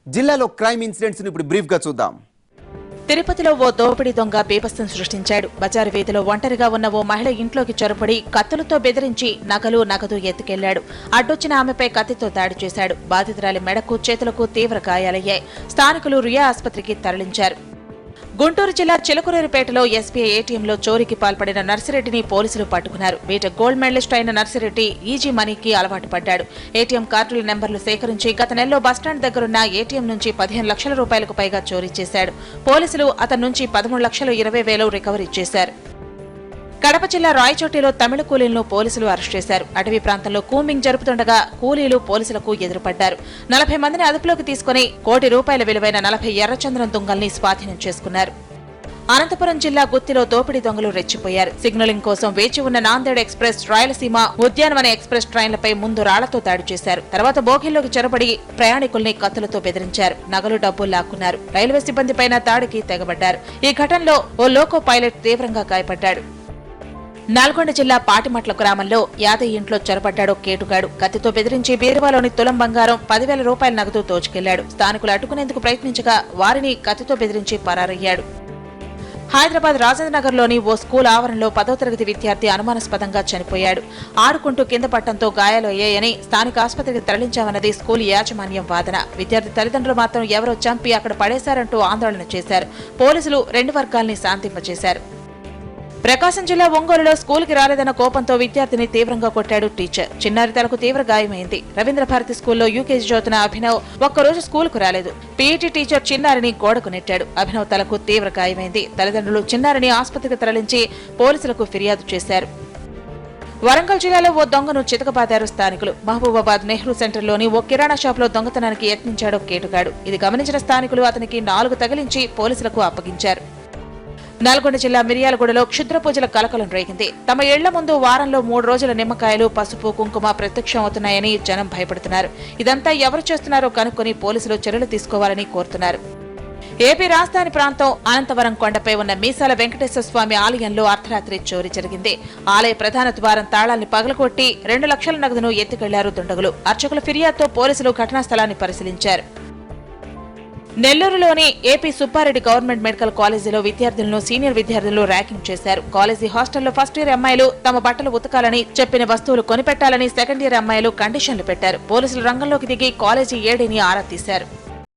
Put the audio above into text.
జిల్లాలో crime incidents ని ఇప్పుడు బ్రీఫ్ గా చూద్దాం. తిరుపతిలో ఓ దోపిడీ దొంగ బీభత్సం సృష్టించాడు. బజారు వీధిలో ఒంటరిగా ఉన్న ఓ మహిళ ఇంట్లోకి చొరబడి కత్తులతో బెదిరించి నగదు ఎత్తుకెళ్లాడు. అడ్డొచ్చిన ఆమెపై కత్తితో దాడి చేశాడు. బాధితురాలి మెడకు చేతులకు తీవ్ర గాయాలయ్యాయి. స్థానికులు రుయా ఆసుపత్రికి తరలించారు. గుంటూరు జిల్లా చిలకలూరిపేటలో ఎస్బీఐ ఏటీఎంలో చోరీకి పాల్పడిన నర్సిరెడ్డిని పోలీసులు పట్టుకున్నారు. బీటెక్ గోల్డ్ మెడలిస్ట్ అయిన నర్సిరెడ్డి ఈజీ మనీకి అలవాటు పడ్డాడు. ఏటీఎం కార్డుల నెంబర్లు సేకరించి గత నెలలో బస్టాండ్ దగ్గరున్న ఏటీఎం నుంచి 15 లక్షల రూపాయలకు పైగా చోరీ చేశాడు. పోలీసులు అతని నుంచి 13,20,000 రికవరీ చేశారు. కడప జిల్లా రాయచోటిలో తమిళ కూలీలను పోలీసులు అరెస్ట్ చేశారు. అటవీ ప్రాంతంలో కూంబింగ్ జరుపుతుండగా కూలీలు పోలీసులకు ఎదురుపడ్డారు. 40 మందిని అదుపులోకి తీసుకుని ₹1 కోటి విలువైన 40 ఎర్రచంద్రం దుంగల్ని స్వాధీనం చేసుకున్నారు. అనంతపురం జిల్లా గుత్తిలో దోపిడీ దొంగలు రెచ్చిపోయారు. సిగ్నలింగ్ కోసం వేచి ఉన్న నాందేడ్ ఎక్స్ప్రెస్, రాయలసీమ, ఉద్యానవన ఎక్స్ప్రెస్ ట్రైన్లపై ముందు రాళ్లతో దాడి చేశారు. తర్వాత బోగీల్లోకి చొరబడి ప్రయాణికుల్ని కత్తులతో బెదిరించారు. నగలు, డబ్బులు లాక్కున్నారు. రైల్వే సిబ్బందిపైన దాడికి తెగబడ్డారు. ఈ ఘటనలో ఓ లోకో పైలట్ తీవ్రంగా గాయపడ్డాడు. నల్గొండ జిల్లా పాటిమట్ల గ్రామంలో యాదయ్య ఇంట్లో చొరబడ్డాడో కేటుగాడు. కత్తితో బెదిరించి బీరువాలోని తులం బంగారం, 10,000 రూపాయల నగదు దోచుకెళ్లాడు. స్థానికులు అడ్డుకునేందుకు ప్రయత్నించగా వారిని కత్తితో బెదిరించి పరారయ్యాడు. హైదరాబాద్ రాజేంద్రనగర్లోని ఓ స్కూల్ ఆవరణలో 10వ తరగతి విద్యార్థి అనుమానాస్పదంగా చనిపోయాడు. ఆడుకుంటూ కింద పట్టడంతో గాయాలు అయ్యాయని స్థానిక ఆసుపత్రికి తరలించామన్నది స్కూల్ యాజమాన్యం వాదన. విద్యార్థి తల్లిదండ్రులు మాత్రం ఎవరో చంపి అక్కడ పడేశారంటూ ఆందోళన చేశారు. పోలీసులు 2 వర్గాల్ని శాంతింపచేశారు. ప్రకాశం జిల్లా ఒంగోలులో స్కూల్కి రాలేదన్న కోపంతో విద్యార్థిని తీవ్రంగా కొట్టాడు టీచర్. చిన్నారి తలకు తీవ్ర గాయమైంది. రవీంద్ర భారతి స్కూల్లో యూకేజీ చదువుతున్న అభినవ్ ఒక్కరోజు స్కూల్కు రాలేదు. పీఈటీ టీచర్ చిన్నారిని గోడకు నెట్టాడు. అభినవ్ తలకు తీవ్ర గాయమైంది. తల్లిదండ్రులు చిన్నారిని ఆసుపత్రికి తరలించి పోలీసులకు ఫిర్యాదు చేశారు. వరంగల్ జిల్లాలో ఓ దొంగను చితకబాదారు స్థానికులు. మహబూబాబాద్ నెహ్రూ సెంటర్లోని ఓ కిరాణా షాపులో దొంగతనానికి యత్నించాడు కేటుగాడు. ఇది గమనించిన స్థానికులు అతనికి 4 తగిలించి పోలీసులకు అప్పగించారు. నల్గొండ జిల్లా మిర్యాలగూడలో క్షుద్ర పూజల కలకలం రేగింది. తమ ఇళ్ల ముందు వారంలో 3 రోజుల నిమ్మకాయలు, పసుపు, కుంకుమ ప్రత్యక్షం అవుతున్నాయని జనం భయపడుతున్నారు. ఇదంతా ఎవరు చేస్తున్నారో కనుక్కొని పోలీసులు చర్యలు తీసుకోవాలని కోరుతున్నారు. ఏపీ రాజధాని ప్రాంతం అనంతవరం కొండపై ఉన్న మీసాల వెంకటేశ్వర స్వామి ఆలయంలో అర్ధరాత్రి చోరీ జరిగింది. ఆలయ ప్రధాన ద్వారం తాళాల్ని పగలగొట్టి 2 లక్షల నగదును ఎత్తుకెళ్లారు దుండగులు. అర్చకుల ఫిర్యాదుతో పోలీసులు ఘటనా స్థలాన్ని పరిశీలించారు. నెల్లూరులోని ఏపీ సుబ్బారెడ్డి గవర్నమెంట్ మెడికల్ కాలేజీలో విద్యార్థులను సీనియర్ విద్యార్థులు ర్యాగింగ్ చేశారు. కాలేజీ హాస్టల్లో ఫస్ట్ ఇయర్ అమ్మాయిలు తమ బట్టలు ఉతకాలని, చెప్పిన వస్తువులు కొనిపెట్టాలని సెకండ్ ఇయర్ అమ్మాయిలు కండిషన్లు పెట్టారు. పోలీసులు రంగంలోకి దిగి కాలేజీ ఏడీని ఆరా తీశారు.